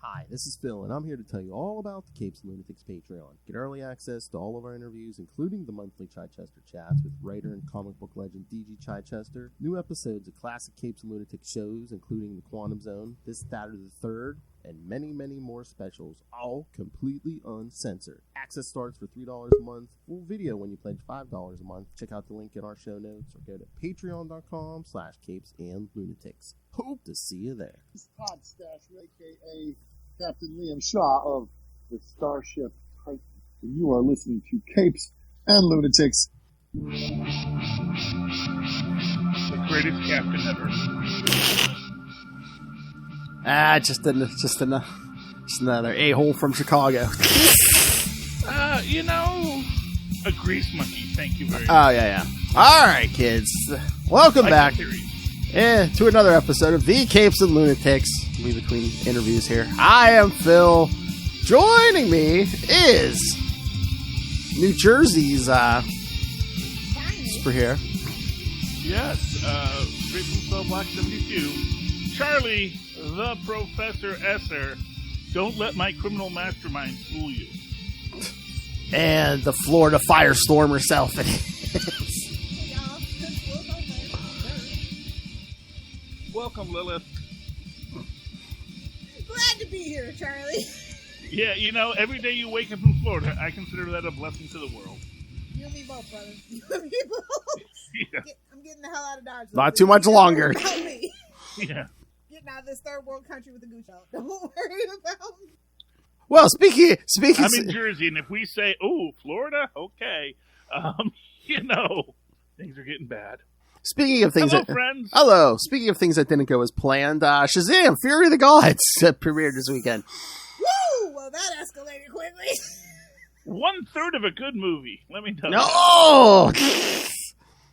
Hi, this is Phil, and I'm here to tell you all about the Capes and Lunatics Patreon. Get early access to all of our interviews, including the monthly Chichester chats with writer and comic book legend D.G. Chichester, new episodes of classic Capes and Lunatics shows, including The Quantum Zone, This, That, or the Third, and many, many more specials, all completely uncensored. Access starts for $3 a month, full video when you pledge $5 a month. Check out the link in our show notes, or go to patreon.com/capesandlunatics. Hope to see you there. This is Todd Stasher, a.k.a. Captain Liam Shaw of the Starship Titan. And you are listening to Capes and Lunatics. The greatest captain ever. Just another a-hole from Chicago. A grease monkey. Thank you very much. Oh, yeah. All right, kids. Welcome back to another episode of the Capes and Lunatics. We between interviews here. I am Phil. Joining me is New Jersey's superhero. Yes, straight from Cell Block 72. Charlie, the Professor Esser. Don't let my criminal mastermind fool you. And the Florida firestorm herself. Welcome, Lilith. Glad to be here, Charlie. Yeah, every day you wake up in Florida, I consider that a blessing to the world. You and me both, brother. You and me both. Yeah. I'm getting the hell out of Dodge. Not too much longer. Yeah. Getting out of this third world country with a gooch out. Don't worry about me. Well, speaking. I'm in Jersey, and if we say, "Oh, Florida," okay, things are getting bad. Speaking of things friends. Hello. Speaking of things that didn't go as planned, Shazam! Fury of the Gods premiered this weekend. Woo! Well, that escalated quickly. 1/3 of a good movie. Let me tell you. No.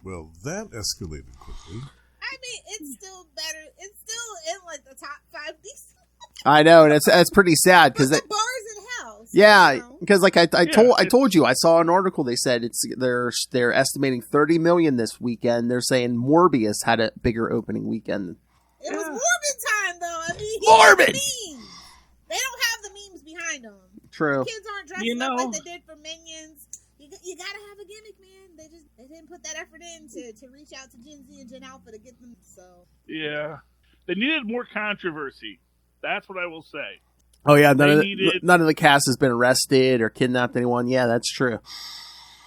Well, that escalated quickly. I mean, it's still better. It's still in like the top 5 decent. I know, and it's pretty sad because the bars in hell. So, yeah, because like I told you, I saw an article. They said they're estimating 30 million this weekend. They're saying Morbius had a bigger opening weekend. It was Morbid time, though. I mean, Morbid. They don't have the memes behind them. True. The kids aren't dressing up like they did for Minions. You gotta have a gimmick, man. They didn't put that effort in to reach out to Gen Z and Gen Alpha to get them. So yeah, they needed more controversy. That's what I will say. Oh yeah, none of the cast has been arrested or kidnapped anyone. Yeah, that's true.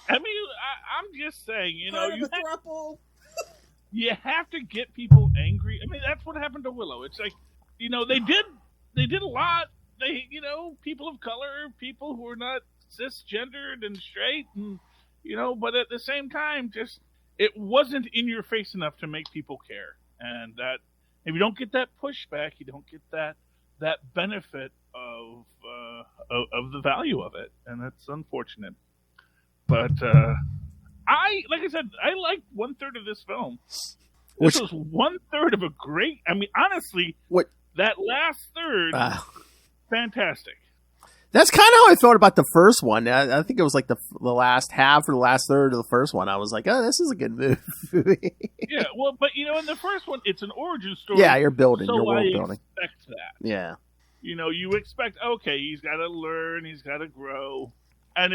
I mean, I'm just saying, you have to get people angry. I mean, that's what happened to Willow. It's like, they did a lot. They, people of color, people who are not cisgendered and straight, and but at the same time, just it wasn't in your face enough to make people care. And that if you don't get that pushback, you don't get that benefit of the value of it, and that's unfortunate. But I liked 1/3 of this film. This was 1/3 of a great. I mean, honestly, that last third, fantastic. That's kind of how I felt about the first one. I think it was like the last half or the last third of the first one. I was like, oh, this is a good movie. Yeah, well, but in the first one, it's an origin story. Yeah, you're building, so you're world building. I expect that. Yeah. You expect, okay, he's got to learn, he's got to grow. And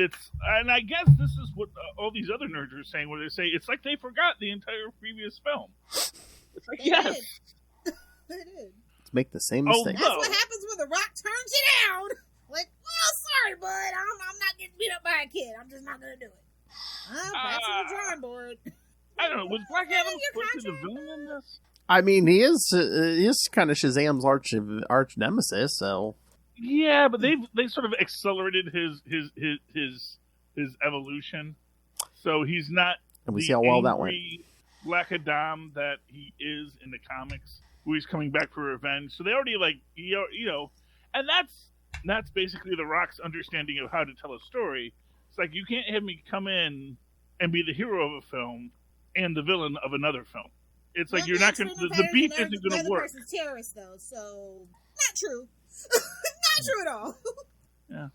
I guess this is what all these other nerds are saying, where they say it's like they forgot the entire previous film. It's like, yes. They did. Let's make the same mistake. That's what happens when The Rock turns you down. Like, well, sorry, bud. I'm not getting beat up by a kid. I'm just not going to do it. Back to the drawing board. I don't know. Was Black Adam supposed to be the villain in this? I mean, he is kind of Shazam's arch nemesis, so. Yeah, but they sort of accelerated his evolution, so he's not. And we see how well that went. Black Adam that he is in the comics, who he's coming back for revenge. So they already and that's basically The Rock's understanding of how to tell a story. It's like, you can't have me come in and be the hero of a film and the villain of another film. It's like, you're not going to, the beef isn't going to work. The person's terrorist, though, so not true. Not true at all. Yeah.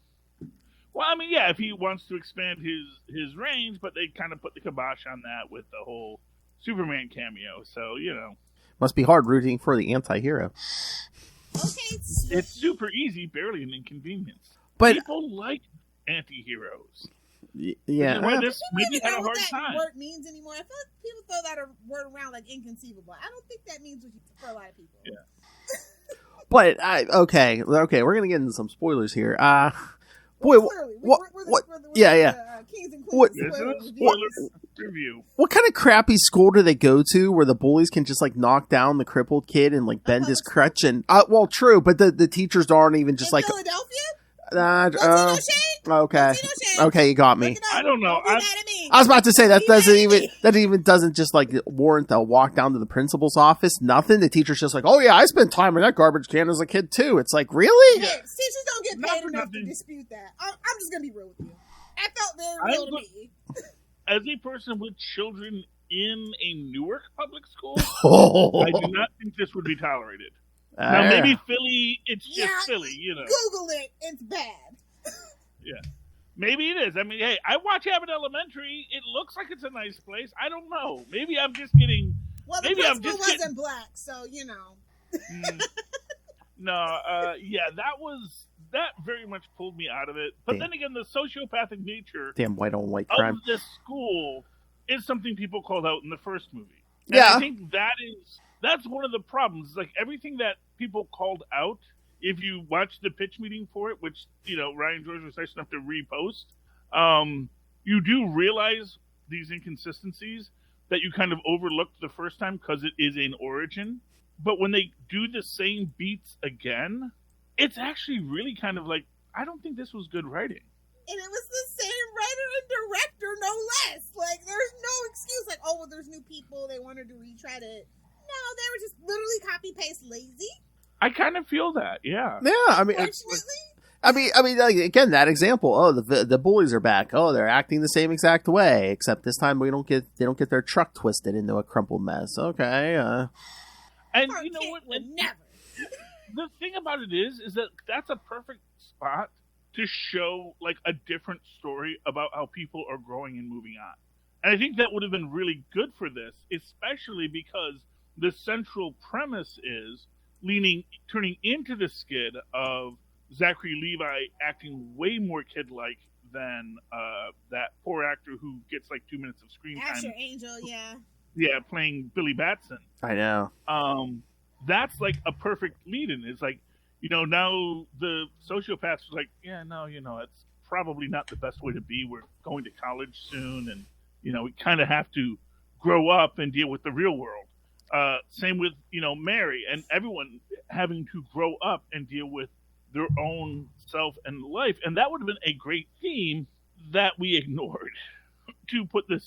Well, I mean, yeah, if he wants to expand his range, but they kind of put the kibosh on that with the whole Superman cameo. So, Must be hard rooting for the anti-hero. Okay, It's super easy, barely an inconvenience. But People like anti-heroes. yeah, Why this People maybe even had know a what hard that time. word means anymore. I feel like people throw that word around like inconceivable. I don't think that means what you for a lot of people. Yeah. but okay, we're gonna get into some spoilers here. Boy, Clearly, what? we're Yeah. Kings and What- queens. This is a spoilers. spoiler review. What kind of crappy school do they go to where the bullies can just like knock down the crippled kid and like bend his crutch and well, true, but the teachers aren't even just In like Philadelphia? Latino shade? okay, Latino shade? okay, you got me. Look it up. I don't know. Don't be mad at me. I was about to say that Don't be mad at me. doesn't just like warrant a walk down to the principal's office. Nothing. The teacher's just like, oh yeah, I spent time in that garbage can as a kid too. It's like, really? Hey, teachers don't get Not paid for enough to nothing. dispute that. I'm just gonna be real with you. That felt very real to me. As a person with children in a Newark public school, Oh. I do not think this would be tolerated. Now, maybe Philly, it's just Yeah. Philly, you know. Google it. It's bad. Maybe it is. I mean, hey, I watch Abbott Elementary. It looks like it's a nice place. I don't know. Maybe I'm just getting... Well, the Maybe I'm principal just wasn't black, so you know. That very much pulled me out of it. But Damn. then again, the sociopathic nature Damn white on white of crime. this school is something people called out in the first movie. And Yeah. I think that's one of the problems. Like everything that people called out, if you watch the pitch meeting for it, which, you know, Ryan George was nice enough to repost, you do realize these inconsistencies that you kind of overlooked the first time because it is an origin. But when they do the same beats again, it's actually really kind of like, I don't think this was good writing. And it was the same writer and director, no less. Like, there's no excuse. Like, oh, well, there's new people. They wanted to retry it. No, they were just literally copy-paste lazy. I kind of feel that, yeah. Yeah, I mean, Fortunately. like, again, that example. Oh, the bullies are back. Oh, they're acting the same exact way, except this time they don't get their truck twisted into a crumpled mess. Okay. And Our you know kid what? would never. The thing about it is that that's a perfect spot to show like a different story about how people are growing and moving on. And I think that would have been really good for this, especially because the central premise is turning into the skid of Zachary Levi acting way more kid-like than that poor actor who gets like 2 minutes of screen time. Asher Angel, yeah. Yeah, playing Billy Batson. I know. That's like a perfect lead-in. It's like, you know, now the sociopath's like, yeah, no, you know, it's probably not the best way to be. We're going to college soon, and, you know, we kind of have to grow up and deal with the real world. Same with, you know, Mary and everyone having to grow up and deal with their own self and life. And that would have been a great theme that we ignored to put the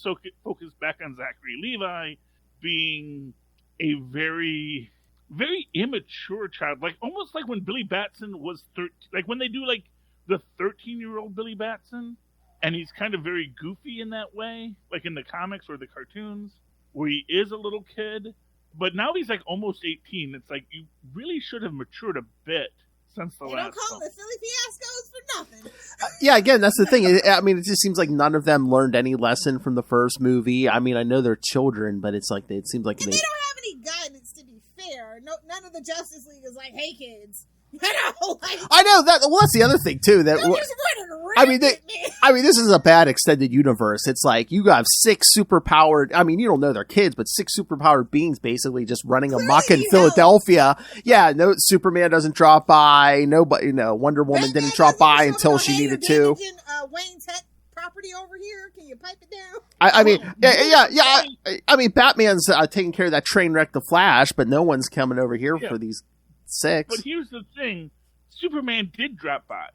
focus back on Zachary Levi being a very, very immature child. Like almost like when Billy Batson was 13, like when they do like the 13-year-old Billy Batson, and he's kind of very goofy in that way, like in the comics or the cartoons, where he is a little kid. But now he's like almost 18. It's like you really should have matured a bit since the They last don't call film. it the Philly Fiascos for nothing. Yeah, again, that's the thing. I mean, it just seems like none of them learned any lesson from the first movie. I mean, I know they're children, but it's like it seems like And they don't have any guidance, to be fair. No, none of the Justice League is like, hey, kids. You know, like, I know that. Well, that's the other thing too. That they're just running I mean, rampant, man. I mean, this is a bad extended universe. It's like you have 6 superpowered. I mean, you don't know they're kids, but 6 superpowered beings basically just running amok in you know. Philadelphia. Yeah, no, Superman doesn't drop by. Nobody, you know, Wonder Woman Batman didn't drop doesn't by show until up, she hey, needed you're to. damaging, Wayne Tech property over here. Can you pipe it down? I mean, yeah. I mean, Batman's taking care of that train wreck, the Flash, but no one's coming over here Yeah. for these 6. But here's the thing. Superman did drop by.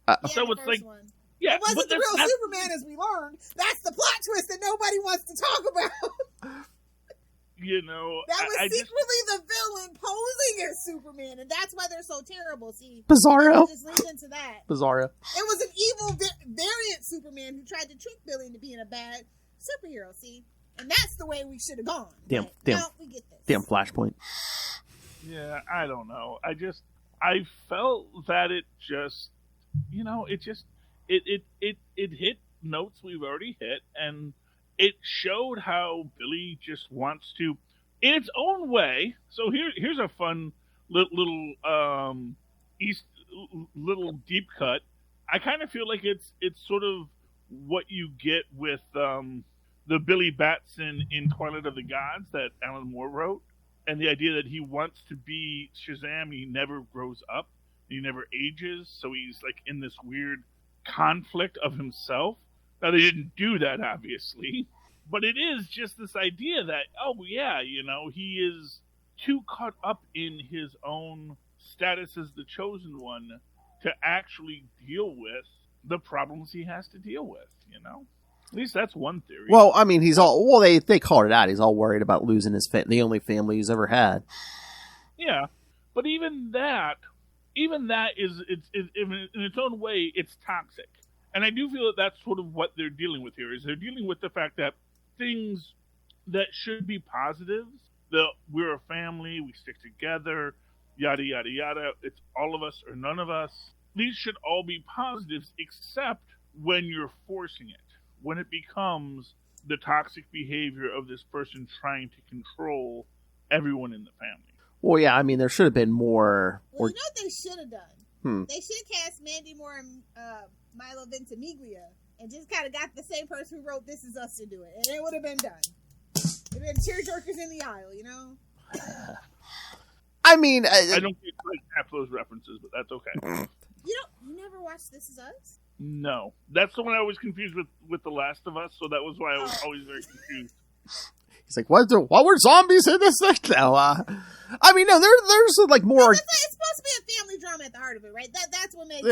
Yeah, So the it's first like, one. yeah, It wasn't but the real that's- Superman, as we learned. That's the plot twist that nobody wants to talk about. you know, That was I just, secretly the villain posing as Superman, and that's why they're so terrible. See, Bizarro. just lead into that. Bizarro. It was an evil variant Superman who tried to trick Billy into being a bad superhero. See, and that's the way we should have gone. Damn, But damn. now we get this. Damn Flashpoint. yeah, I don't know. I felt that it just, you know, it hit notes we've already hit, and it showed how Billy just wants to, in its own way. So here's a fun little deep cut. I kind of feel like it's sort of what you get with the Billy Batson in Twilight of the Gods that Alan Moore wrote, and the idea that he wants to be Shazam. He never grows up, he never ages, so he's like in this weird conflict of himself. Now they didn't do that, obviously, but it is just this idea that, oh yeah, he is too caught up in his own status as the chosen one to actually deal with the problems he has to deal with, At least that's one theory. Well, I mean, they called it out. He's all worried about losing the only family he's ever had. Yeah, but even that is in its own way, it's toxic. And I do feel that that's sort of what they're dealing with here, is they're dealing with the fact that things that should be positives, that we're a family, we stick together, yada, yada, yada, it's all of us or none of us. These should all be positives, except when you're forcing it. When it becomes the toxic behavior of this person trying to control everyone in the family. Well, yeah, I mean, there should have been more. Well, you know what they should have done? They should have cast Mandy Moore and Milo Ventimiglia and just kind of got the same person who wrote This Is Us to do it, and it would have been done. It would have been tearjerkers in the aisle, I mean, I don't get like half those references, but that's okay. You never watched This Is Us? No, that's the one I was confused with The Last of Us, so that was why I was always very confused. He's like, what were zombies in this thing? No, I mean, no, there's like more. It's supposed to be a family drama at the heart of it, right? That's what makes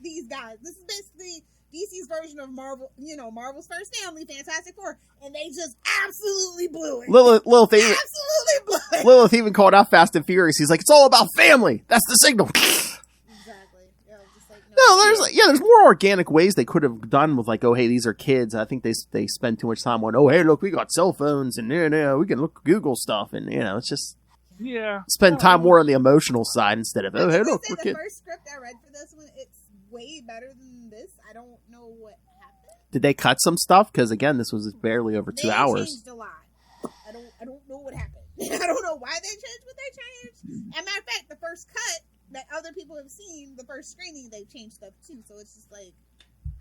these guys. This is basically DC's version of Marvel, Marvel's first family, Fantastic Four, and they just absolutely blew it. Lilith absolutely blew it. Lilith even called out Fast and Furious. He's like, it's all about family. That's the signal. Exactly. Just like, there's more organic ways they could have done with like, oh, hey, these are kids. I think they spend too much time on, oh, hey, look, we got cell phones and we can Google stuff, and it's just spend time more on the emotional side instead of, oh, hey, look, we're kids. The first script I read for this one, it's way better than this. I don't know what happened. Did they cut some stuff? Because again, this was barely over 2 hours. They changed a lot. I don't know what happened. I don't know why they changed what they changed. As a matter of fact, the first cut that other people have seen, the first screening, they changed stuff too. So it's just like,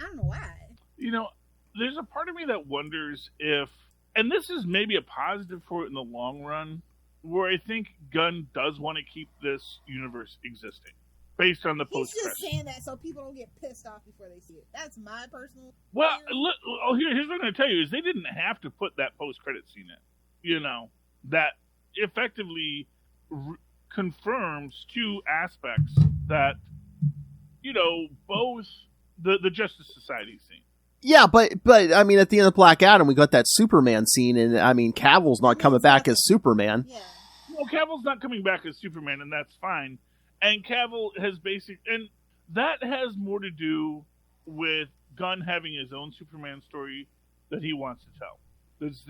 I don't know why. There's a part of me that wonders if, and this is maybe a positive for it in the long run, where I think Gunn does want to keep this universe existing based on the post-credits. He's just saying that so people don't get pissed off before they see it. That's my personal. Well, here's what I'm going to tell you is they didn't have to put that post-credit scene in. That effectively confirms two aspects that, both the Justice Society scene. Yeah, but I mean, at the end of Black Adam, we got that Superman scene, and I mean, Cavill's not coming back as Superman. Yeah. No, Cavill's not coming back as Superman, and that's fine. And Cavill has and that has more to do with Gunn having his own Superman story that he wants to tell. There's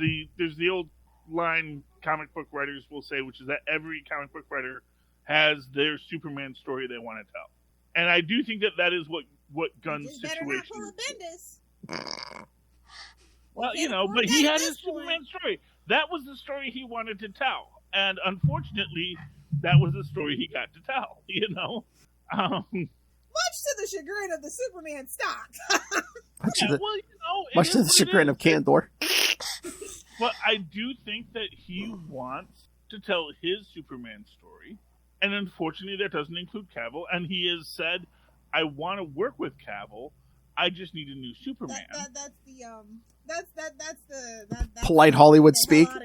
the old line comic book writers will say, which is that every comic book writer has their Superman story they want to tell. And I do think that is what Gunn's situation is. Well, but he had his Superman story. That was the story he wanted to tell. And unfortunately, that was the story he got to tell, Much to the chagrin of the Superman stock. Much to the chagrin of Kandor. But I do think that he wants to tell his Superman story. And unfortunately, that doesn't include Cavill. And he has said, I want to work with Cavill. I just need a new Superman. That's polite Hollywood speak. Well,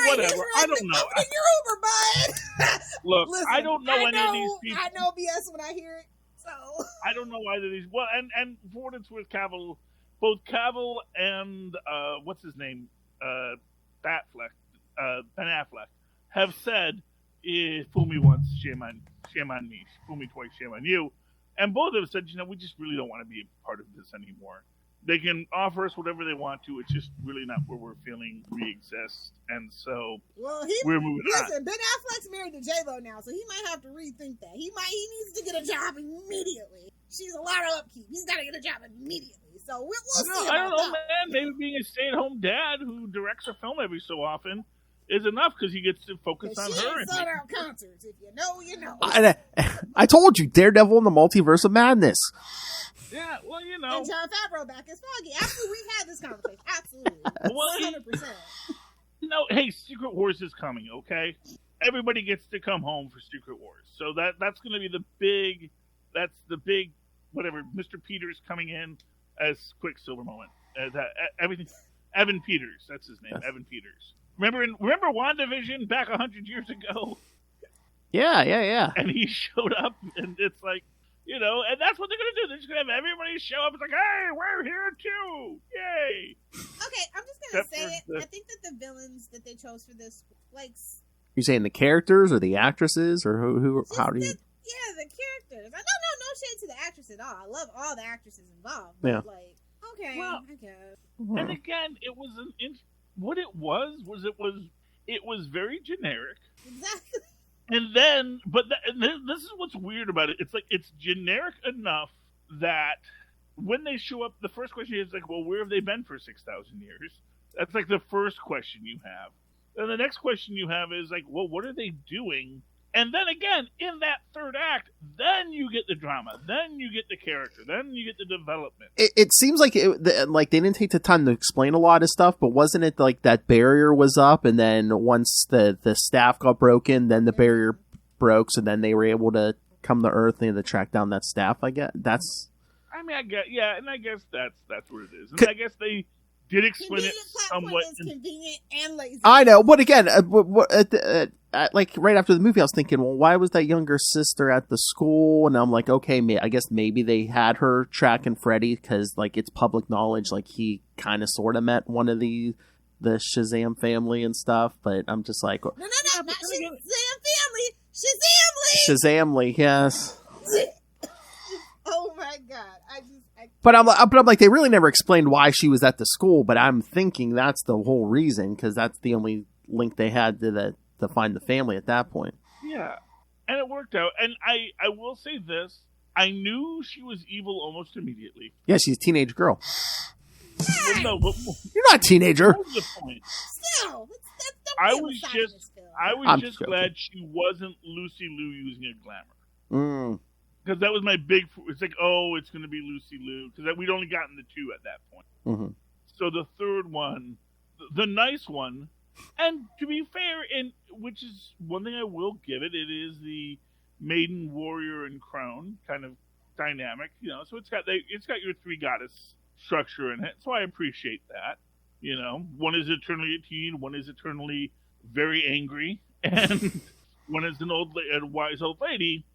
whatever. I don't know. Your Uber, bud. Look, listen, I don't know any of these people. I know BS when I hear it. So I don't know either of these. Well, and for what it's worth, Cavill, both Cavill and what's his name, Ben Affleck, have said, "Fool me once, shame on me. Fool me twice, shame on you." And both have said, we just really don't want to be a part of this anymore. They can offer us whatever they want to. It's just really not where we're feeling we exist. And so we're moving on. Listen, Ben Affleck's married to J-Lo now, so he might have to rethink that. He needs to get a job immediately. She's a lot of upkeep. He's got to get a job immediately. So we'll see. I don't know, man. Maybe being a stay-at-home dad who directs a film every so often is enough because he gets to focus on She her. ain't sold out concerts. If you know, you know. I told you, Daredevil in the Multiverse of Madness. Yeah, well, you know. And Jon Favreau back as Foggy. Absolutely, we've had this conversation. Absolutely. Well, 100%. No, hey, Secret Wars is coming, okay? Everybody gets to come home for Secret Wars. So that's going to be the big, whatever, Mr. Peters coming in as Quicksilver moment. Everything, Evan Peters, that's his name, Evan Peters. Remember WandaVision back 100 years ago? Yeah. And he showed up, and it's like, you know, and that's what they're going to do. They're just going to have everybody show up. It's like, hey, we're here too. Yay. Okay, I'm just going to say it. I think that the villains that they chose for this, like... You're saying the characters or the actresses or who how do you... Yeah, the characters. No shade to the actress at all. I love all the actresses involved. Yeah. But like, okay, well, I guess. And again, it was what it was very generic. Exactly. And then, this is what's weird about it. It's like, it's generic enough that when they show up, the first question is like, well, where have they been for 6,000 years? That's like the first question you have. And the next question you have is like, well, what are they doing? And then again, in that third act, then you get the drama, then you get the character, then you get the development. It seems like like they didn't take the time to explain a lot of stuff, but wasn't it like that barrier was up, and then once the staff got broken, then the barrier broke, so then they were able to come to Earth and to track down that staff. I guess that's. I mean, I guess that's what it is, and I guess they did explain it somewhat. Convenient and lazy. I know, but again, like right after the movie, I was thinking, well, why was that younger sister at the school? And I'm like, okay, I guess maybe they had her tracking Freddy because, like, it's public knowledge, like he kind of sort of met one of the Shazam family and stuff. But I'm just like, no, not Shazam family, Shazamly, yes. Oh my god, But I'm like, they really never explained why she was at the school. But I'm thinking that's the whole reason, because that's the only link they had to find the family at that point. Yeah, and it worked out. And I will say this: I knew she was evil almost immediately. Yeah, she's a teenage girl. Well, no, but you're not a teenager. What was the point? Still, I was just glad she wasn't Lucy Liu using a glamour. Because that was my big... It's like, oh, it's going to be Lucy Liu. Because we'd only gotten the two at that point. Mm-hmm. So the third one, the nice one, and to be fair, which is one thing I will give it, it is the maiden, warrior, and crone kind of dynamic. You know, so it's got your three goddess structure in it. So I appreciate that. You know, one is eternally a teen, one is eternally very angry, and one is a wise old lady.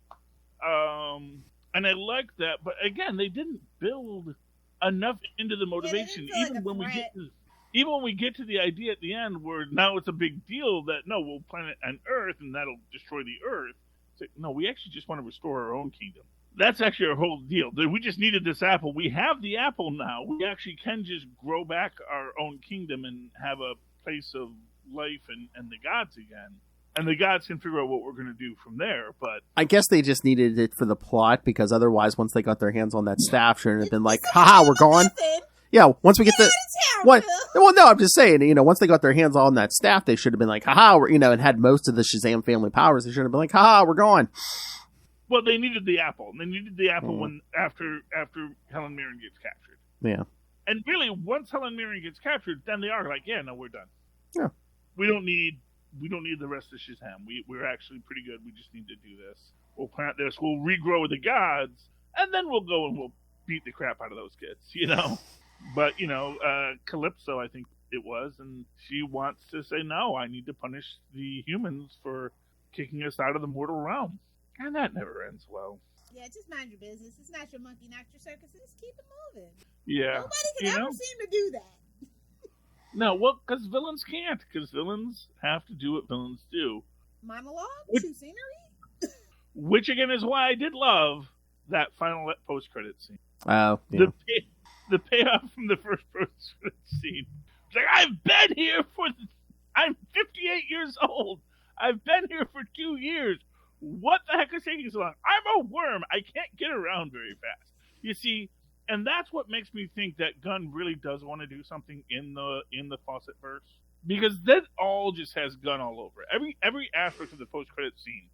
And I like that, but again, they didn't build enough into the motivation. Even when we get to the idea at the end where now it's a big deal that no, we'll plant it on Earth and that'll destroy the Earth. It's like, no, we actually just want to restore our own kingdom. That's actually our whole deal. We just needed this apple. We have the apple now. We actually can just grow back our own kingdom and have a place of life and the gods again. And the gods can figure out what we're going to do from there, but... I guess they just needed it for the plot, because otherwise, once they got their hands on that staff, shouldn't have been like, haha, we're gone. Yeah, once we get the... Well, no, I'm just saying, you know, once they got their hands on that staff, they should have been like, haha, and had most of the Shazam family powers, they should have been like, haha, we're gone. Well, they needed the apple. They needed the apple when after Helen Mirren gets captured. Yeah. And really, once Helen Mirren gets captured, then they are like, yeah, no, we're done. Yeah. We don't need the rest of Shazam. We're actually pretty good. We just need to do this. We'll plant this. We'll regrow the gods, and then we'll go and we'll beat the crap out of those kids, you know? But, you know, Calypso, I think it was, and she wants to say, no, I need to punish the humans for kicking us out of the mortal realm. And that never ends well. Yeah, just mind your business. It's not your monkey, not your circus. Just keep it moving. Yeah. Nobody can ever seem to do that. No, well, because villains can't. Because villains have to do what villains do. Monologue? True scenery? Which, again, is why I did love that final post-credit scene. Oh, yeah. The payoff from the first post-credit scene. It's like, I've been here I'm 58 years old. I've been here for 2 years. What the heck is taking so long? I'm a worm. I can't get around very fast. You see, and that's what makes me think that Gunn really does want to do something in the Fawcett verse. because that all just has Gunn all over it. Every aspect of the post-credit scene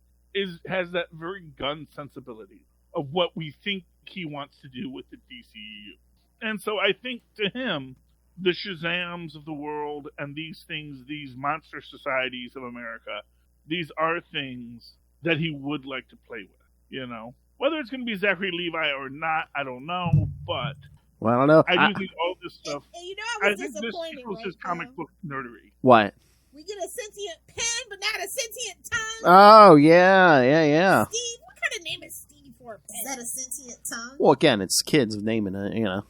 has that very Gunn sensibility of what we think he wants to do with the DCEU. And so I think to him, the Shazams of the world and these things, these monster societies of America, these are things that he would like to play with, you know? Whether it's going to be Zachary Levi or not, I don't know, but well, I don't know. I do think all this stuff. You know, I was think this disappointed. equals his comic book nerdery. What? We get a sentient pen, but not a sentient tongue. Oh, yeah. Steve, what kind of name is Steve for a pen? Is that a sentient tongue? Well, again, it's kids naming it, you know.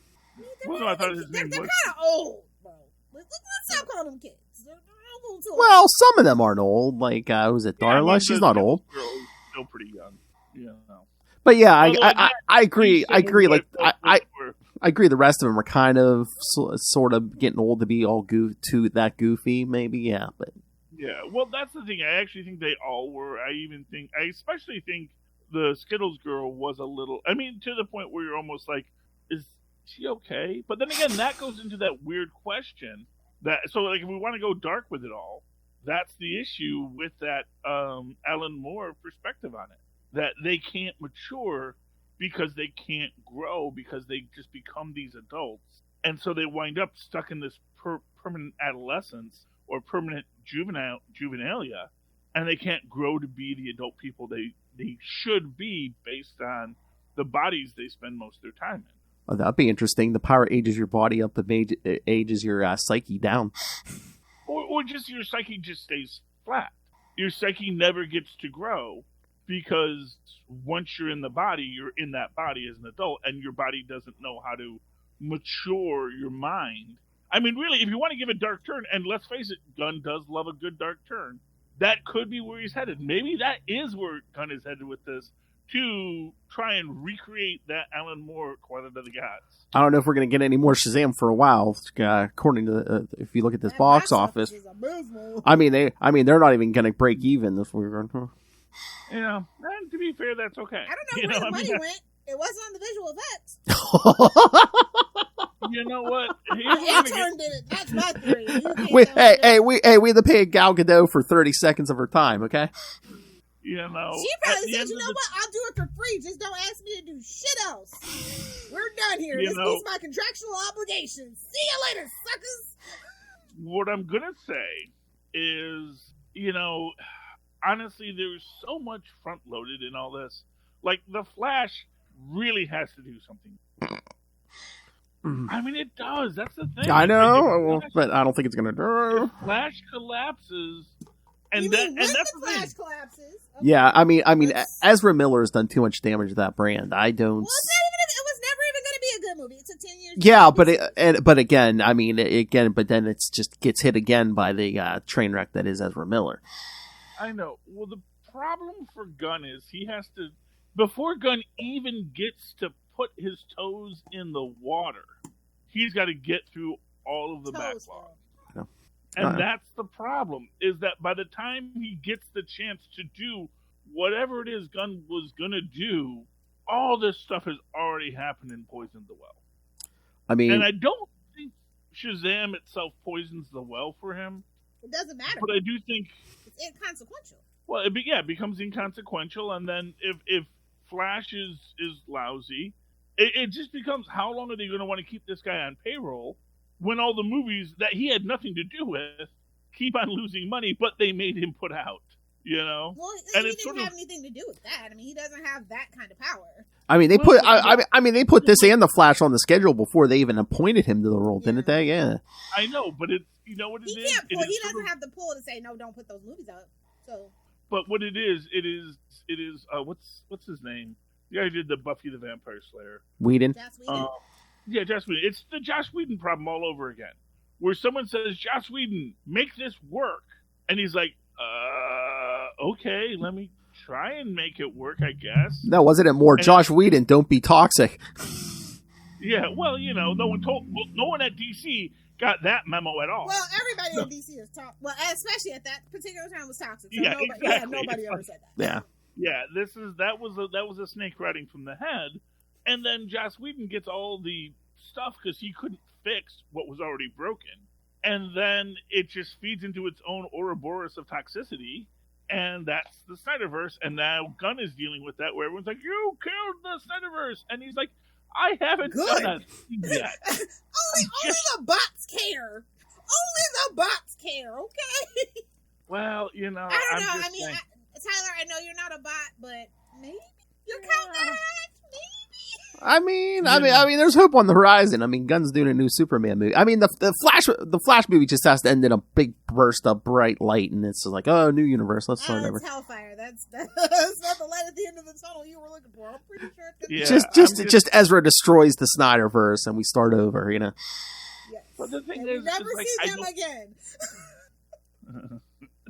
Well, no, I thought his name they're was. kind of old, bro. Let's stop calling them kids. They're old too. Well, some of them aren't old. Like, was it Darla? I mean, She's not old. Girl is still pretty young. You know. But yeah, Although, I agree. I agree. Like, I were- agree. The rest of them are kind of sort of getting old to be all that goofy. Maybe, yeah. But yeah, well, that's the thing. I actually think they all were. I especially think the Skittles girl was a little. I mean, to the point where you're almost like, is she okay? But then again, that goes into that weird question. So, like, if we want to go dark with it all, that's the issue with that Alan Moore perspective on it. That they can't mature because they can't grow because they just become these adults. And so they wind up stuck in this permanent adolescence or permanent juvenilia, and they can't grow to be the adult people they should be based on the bodies they spend most of their time in. oh, that'd be interesting. The power ages your body up, the ages your psyche down. Or just your psyche just stays flat. Your psyche never gets to grow because once you're in the body, you're in that body as an adult, and your body doesn't know how to mature your mind. I mean, really, if you want to give a dark turn, and let's face it, Gunn does love a good dark turn, that could be where he's headed. Maybe that is where Gunn is headed with this, to try and recreate that Alan Moore Quality of the Gods. I don't know if we're going to get any more Shazam for a while. According to if you look at this box office, I mean they're not even going to break even if we're going to. Yeah, and to be fair, that's okay. I don't know where the money went. It wasn't on the visual effects. You know what? Intern did it. That's my theory. We had to pay Gal Gadot for 30 seconds of her time, okay? You know, she probably said, "You know what? I'll do it for free. Just don't ask me to do shit else. We're done here. This meets my contractual obligations. See you later, suckers." What I'm gonna say is, you know, honestly, there's so much front loaded in all this. Like, the Flash really has to do something. I mean, it does. That's the thing. I know, but I don't think it's going to. If Flash collapses, and that's the Flash thing. collapses. Okay. Yeah, I mean, Ezra Miller has done too much damage to that brand. I don't. Well, it was never even going to be a good movie. It took 10 years. Yeah, but again, I mean, but then it's just gets hit again by the train wreck that is Ezra Miller. I know. Well, the problem for Gunn is he has to, before Gunn even gets to put his toes in the water, he's got to get through all of the backlog. And that's the problem, is that by the time he gets the chance to do whatever it is Gunn was going to do, all this stuff has already happened and poisoned the well. I mean, and I don't think Shazam itself poisons the well for him. It doesn't matter. But I do think it's inconsequential. Well, it becomes inconsequential, and then if Flash is lousy, it just becomes, how long are they going to want to keep this guy on payroll when all the movies that he had nothing to do with keep on losing money, but they made him put out, you know? Well, and he didn't have anything to do with that. I mean, he doesn't have that kind of power. I mean, they put this and the Flash on the schedule before they even appointed him to the role, didn't they? Yeah. I know, but it's, you know what it is? He doesn't have the pull to say, no, don't put those movies out. So. But what it is, what's his name? The guy who did the Buffy the Vampire Slayer. Whedon? Joss Whedon. Yeah, Joss Whedon. It's the Joss Whedon problem all over again. Where someone says, Joss Whedon, make this work. And he's like, okay, let me try and make it work, I guess. No, wasn't it more Josh Whedon, don't be toxic? Yeah, well, you know, no one at DC got that memo at all. Well, everybody at DC is toxic. Well, especially at that particular time was toxic. So yeah, nobody ever said that. Yeah. Yeah, that was a snake riding from the head, and then Joss Whedon gets all the stuff because he couldn't fix what was already broken, and then it just feeds into its own Ouroboros of toxicity, and that's the Snyderverse. And now Gunn is dealing with that, where everyone's like, "You killed the Snyderverse," and he's like, "I haven't done that yet." only the bots care. Only the bots care. Okay. Well, you know, I don't know. I'm just I mean, saying. Tyler, I know you're not a bot, but maybe you're coming back. I mean, there's hope on the horizon. I mean, Gunn's doing a new Superman movie. I mean, the Flash movie just has to end in a big burst of bright light, and it's like, oh, new universe. Let's start over. It's Hellfire. That's not the light at the end of the tunnel you were looking for. I'm pretty sure it's just Ezra destroys the Snyderverse, and we start over. You know. Yes. But the thing and is, we never like, see them again.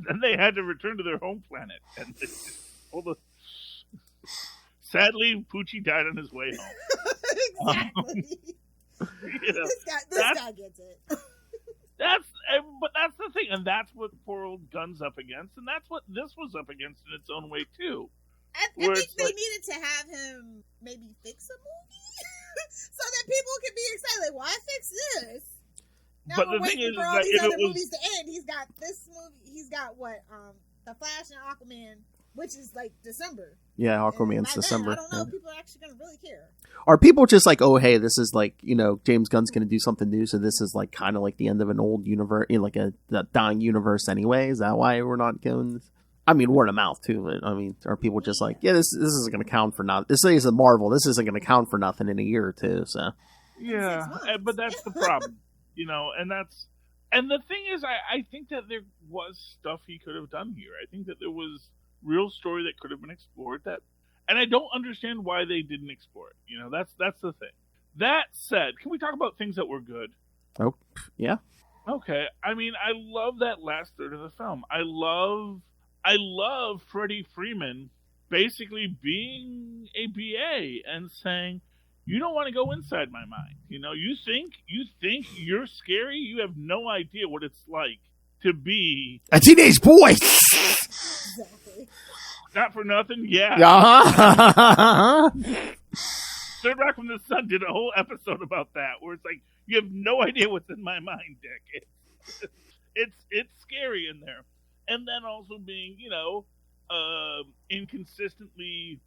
And they had to return to their home planet, and all the. Sadly, Poochie died on his way home. Exactly. You know, this guy gets it. But that's the thing, and that's what poor old Gunn's up against, and that's what this was up against in its own way too. I think they needed to have him maybe fix a movie so that people can be excited. Like, why fix this? Now but we're the thing waiting is for all that these if other it was, movies to end. He's got this movie. He's got what? The Flash and Aquaman, which is like December. Yeah, Aquaman's December. I don't know if people are actually going to really care. Are people just like, oh, hey, this is like, you know, James Gunn's going to do something new, so this is like kind of like the end of an old universe, you know, like a dying universe anyway? Is that why we're not going? I mean, word of mouth too. But I mean, are people just like, yeah, this isn't going to count for nothing? This is a Marvel. This isn't going to count for nothing in a year or two. So yeah, but that's the problem, you know, and the thing is, I think that there was stuff he could have done here. I think that there was real story that could have been explored and I don't understand why they didn't explore it. You know, that's the thing. That said, can we talk about things that were good? Oh, yeah. Okay. I mean, I love that last third of the film. I love Freddie Freeman basically being a BA and saying, you don't want to go inside my mind. You know, you think you're scary. You have no idea what it's like to be a teenage boy. Exactly. Not for nothing, yeah. Uh-huh. Third Rock from the Sun did a whole episode about that, where it's like, you have no idea what's in my mind, Dick. It's scary in there. And then also being, you know, inconsistently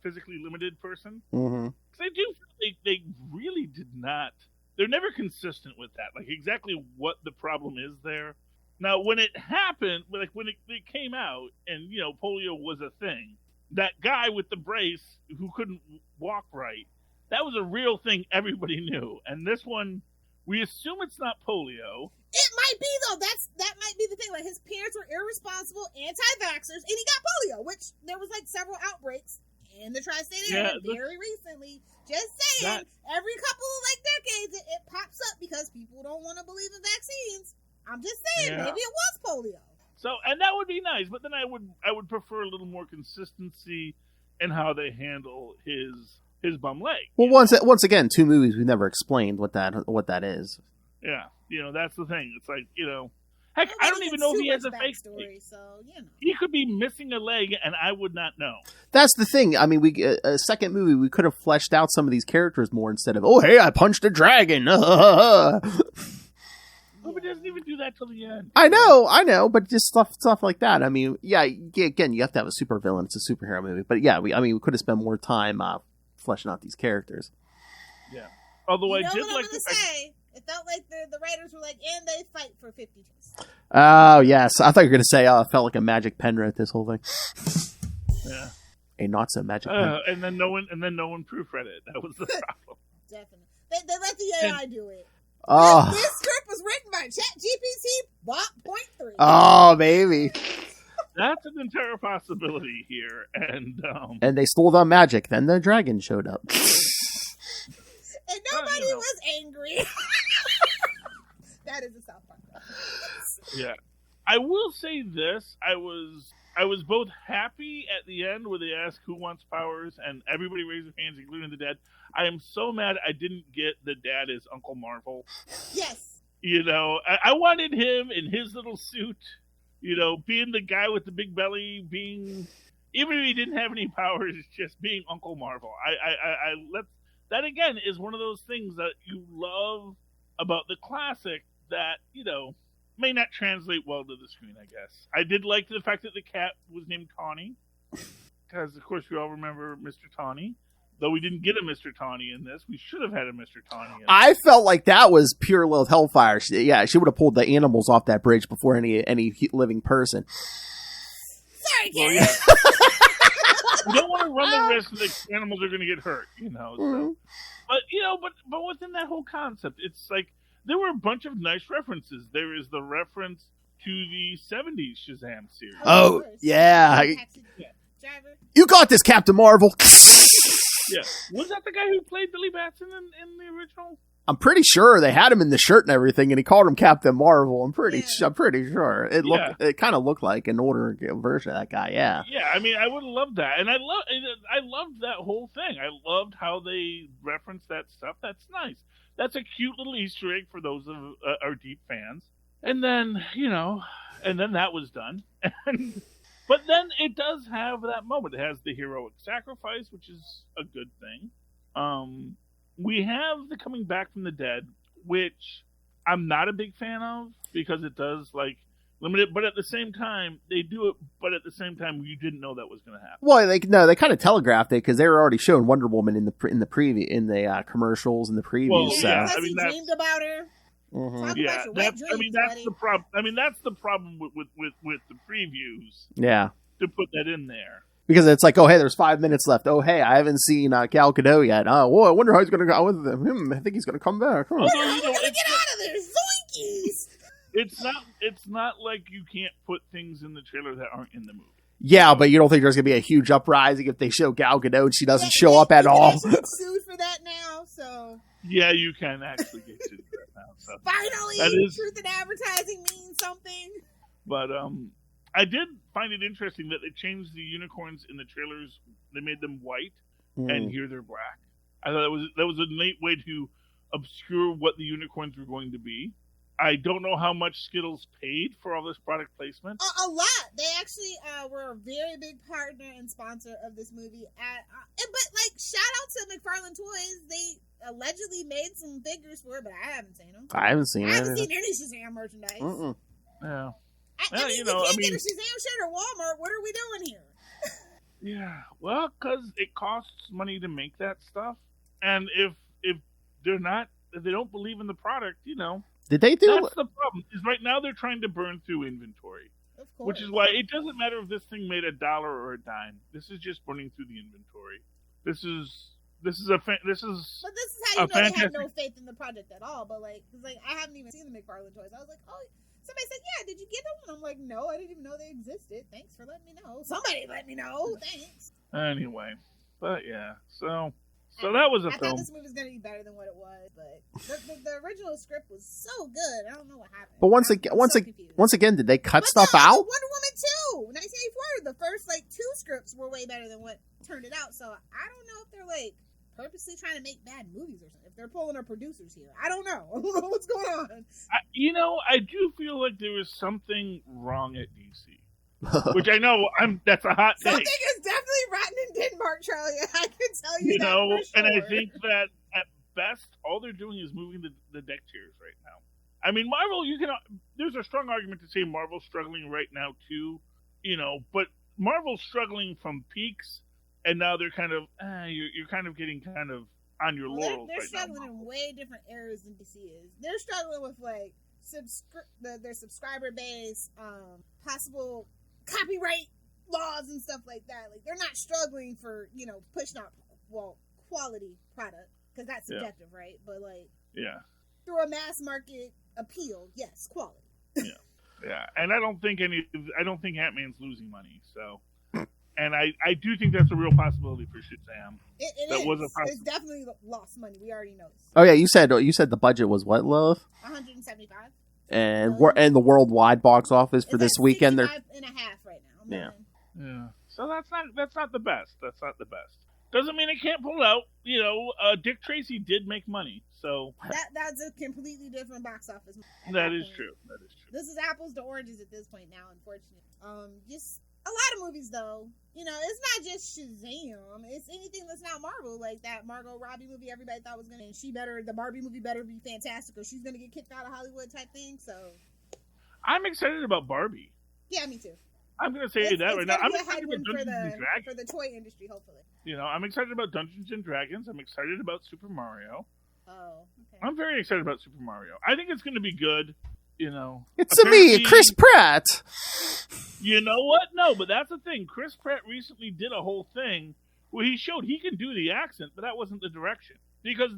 physically limited person. Mm-hmm. Because I do feel they really did not. They're never consistent with that. Like exactly what the problem is there. Now, when it happened, like when it came out, and you know, polio was a thing, that guy with the brace who couldn't walk right, that was a real thing everybody knew. And this one, we assume it's not polio. It might be though. That might be the thing. Like his parents were irresponsible anti-vaxxers, and he got polio, which there was like several outbreaks in the tri-state area very recently. Just saying, every couple of like decades, it pops up because people don't want to believe in vaccines. I'm just saying, maybe it was polio. So, and that would be nice, but then I would prefer a little more consistency in how they handle his bum leg. Well, once again, 2 movies we never explained what that is. Yeah, you know, that's the thing. It's like, you know, heck, I don't even know if he has a fake story. So you know, he could be missing a leg, and I would not know. That's the thing. I mean, a second movie, we could have fleshed out some of these characters more instead of, oh, hey, I punched a dragon. Oh, but it doesn't even do that till the end. I know, but just stuff like that. I mean, yeah, again, you have to have a supervillain. It's a superhero movie, but yeah, we could have spent more time fleshing out these characters. Yeah, although you know I did what like I'm gonna say. It felt like the writers were like, and they fight for 50 days. Oh yes, I thought you were gonna say, it felt like a magic pen wrote this whole thing. Yeah, a not so magic pen. and then no one proofread it. That was the problem. Definitely, they let the AI do it. Oh. This script was written by ChatGPT 0.3. Oh, baby. That's an entire possibility here, and they stole the magic. Then the dragon showed up, and nobody was angry. That is a South Park. Yeah, I will say this: I was both happy at the end where they asked who wants powers, and everybody raised their hands, including the dad. I am so mad I didn't get the dad as Uncle Marvel. Yes. You know, I wanted him in his little suit, you know, being the guy with the big belly, being, even if he didn't have any powers, just being Uncle Marvel. That again is one of those things that you love about the classic that, may not translate well to the screen, I guess. I did like the fact that the cat was named Tawny, because, of course, we all remember Mr. Tawny. Though we didn't get a Mr. Tawny in this, we should have had a Mr. Tawny in this. I felt like that was pure Lilith Hellfire. She would have pulled the animals off that bridge before any living person. Sorry, well, Gary. yeah. We don't want to run the risk that the animals are going to get hurt, So. But within that whole concept, it's like there were a bunch of nice references. There is the reference to the 70s Shazam series. Oh, yeah. Driver. You got this, Captain Marvel. Yeah. Was that the guy who played Billy Batson in the original? I'm pretty sure they had him in the shirt and everything, and he called him Captain Marvel. I'm pretty sure it kind of looked like an older version of that guy. Yeah. Yeah, I mean, I would love that, and I loved that whole thing. I loved how they referenced that stuff. That's nice. That's a cute little Easter egg for those of our deep fans. And then that was done. But then it does have that moment. It has the heroic sacrifice, which is a good thing. We have the coming back from the dead, which I'm not a big fan of because it does limit it. But at the same time, they do it. But at the same time, you didn't know that was going to happen. Well, they kind of telegraphed it because they were already showing Wonder Woman in the preview in the commercials and the previews. Well, yeah, I mean, dreamed about her. Mm-hmm. Yeah, that's the problem. I mean, that's the problem with the previews. Yeah, to put that in there because it's like, oh hey, there's 5 minutes left. Oh hey, I haven't seen Gal Gadot yet. Oh, well, I wonder how he's going to go with him. I think he's going to come back. Huh. Get out of there, zoinkies! It's not like you can't put things in the trailer that aren't in the movie. Yeah, but you don't think there's going to be a huge uprising if they show Gal Gadot and she doesn't show up at all? Sued for that now, so. Yeah, you can actually get sued for that now. So. Finally, truth in advertising means something. But I did find it interesting that they changed the unicorns in the trailers. They made them white, and here they're black. I thought that was a neat way to obscure what the unicorns were going to be. I don't know how much Skittles paid for all this product placement. A lot. They actually were a very big partner and sponsor of this movie. But shout out to McFarlane Toys. They allegedly made some figures for it, but I haven't seen them. I haven't seen any Shazam merchandise. Yeah. I mean, you can't get a Shazam shirt at Walmart. What are we doing here? Yeah. Well, because it costs money to make that stuff, and if they don't believe in the product, Did they do? That's the problem. Is right now they're trying to burn through inventory, which is why it doesn't matter if this thing made $1 or $0.10. This is just burning through the inventory. This is how they have no faith in the project at all. But because I haven't even seen the McFarlane Toys. I was like, oh, somebody said, yeah, did you get them? And I'm like, no, I didn't even know they existed. Thanks for letting me know. Somebody let me know. Thanks. Anyway, but yeah, so that was a film. I thought this movie was going to be better than what it was, but the original script was so good. I don't know what happened. But once again, did they cut stuff out? Wonder Woman 2, 1984. The first 2 scripts were way better than what turned it out. So I don't know if they're purposely trying to make bad movies or something. If they're pulling our producers here, I don't know. I don't know what's going on. I do feel like there was something wrong at DC. Which I know that's a hot take. Something is definitely rotten in Denmark, Charlie. I can tell you that for sure. And I think that at best, all they're doing is moving the deck chairs right now. I mean, Marvel, there's a strong argument to say Marvel's struggling right now too, but Marvel's struggling from peaks, and now they're kind of you're kind of getting kind of on your laurels. They're right struggling now. in way different areas than DC is. They're struggling with their subscriber base, possible copyright laws and stuff like that. They're not struggling for pushing out quality product because that's subjective, right? But through a mass market appeal, yes, quality. Yeah, and I don't think Ant-Man's losing money. So, and I do think that's a real possibility for Shazam. It's definitely lost money. We already know this. Oh yeah, you said the budget was what, Love? 175. And the worldwide box office for this weekend, they're 65.5 right now. Yeah. So that's not the best. That's not the best. Doesn't mean it can't pull out. Dick Tracy did make money, so that's a completely different box office. That is true. This is apples to oranges at this point now, unfortunately. A lot of movies, though. You know, it's not just Shazam. It's anything that's not Marvel, like that Margot Robbie movie. Everybody thought was gonna. The Barbie movie better be fantastic, or she's gonna get kicked out of Hollywood type thing. So, I'm excited about Barbie. Yeah, me too. I'm gonna say that right now. I'm excited about for Dungeons and Dragons. For the toy industry, hopefully. You know, I'm excited about Dungeons and Dragons. I'm excited about Super Mario. Oh, okay. I'm very excited about Super Mario. I think it's gonna be good. You know, it's me, Chris Pratt. You know what? No, but that's the thing. Chris Pratt recently did a whole thing where he showed he can do the accent, but that wasn't the direction because